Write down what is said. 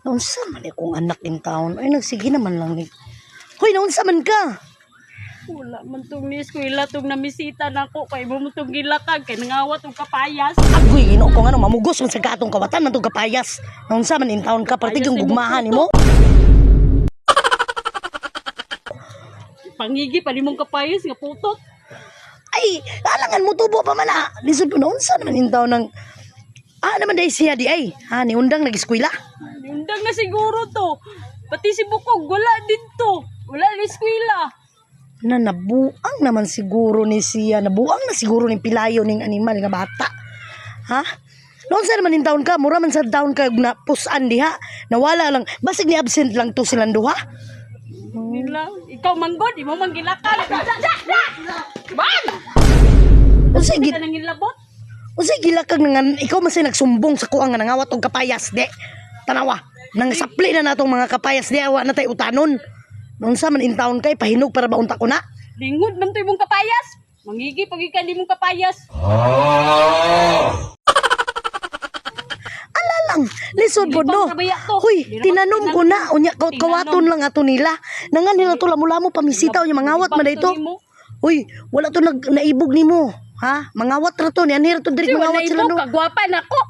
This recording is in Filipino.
Naunsa man akong anak in town. Ay, nagsige naman lang ni. Hoy, naunsa man ka? Wala man tong ni eskwela tong namisita nako kay mo tong gilakag kay nangawat og kapayas. Agoy, gino ko nga no, mamugos man sa katong kawatan man tong kapayas. Naunsa man in town ka, partig yung gugmahan nimo. Pangigi pa nimong kapayas nga putot. Ay, alangan mo tubo pa man ha. Lisod po, naunsa naman in town ng... naman dahil siya di ay. Ni undang nag-eskwela. Undang na siguro to. Pati si Bukog wala dito. Wala na eskwela. Nabuang naman siguro ni siya. Nabuang na siguro ni pilayo ning animal nga bata. Ha? Noon sa naman in town ka, mura man sa town ka na pusan diha. Nawala lang. Basig ni absent lang to silang duha. Nila, ikaw manggod, imo man gilakag. Bang! Unsay Kita nang ilabot. gilakag nga ikaw masay nagsumbong sa kuang nga nangawat og kapayas de. Tanawa, nang sapli na natong mga kapayas de awa na tay utanon. Noon sa man in town kay pahinog para baunta ko na. Lingod man to imong kapayas. Mangigi pag ikan imong kapayas. Lang, lisod po no. Huy, tinanom ko na. Unya, kawaton lang ato nila. Nangan nila to lamo-lamo pamisitaw niya mangawat man dito. Huy, wala to naibog nimo. Ha? Mangawat ra to. Niyan to direct mangawat sila no. Kagwapa nako.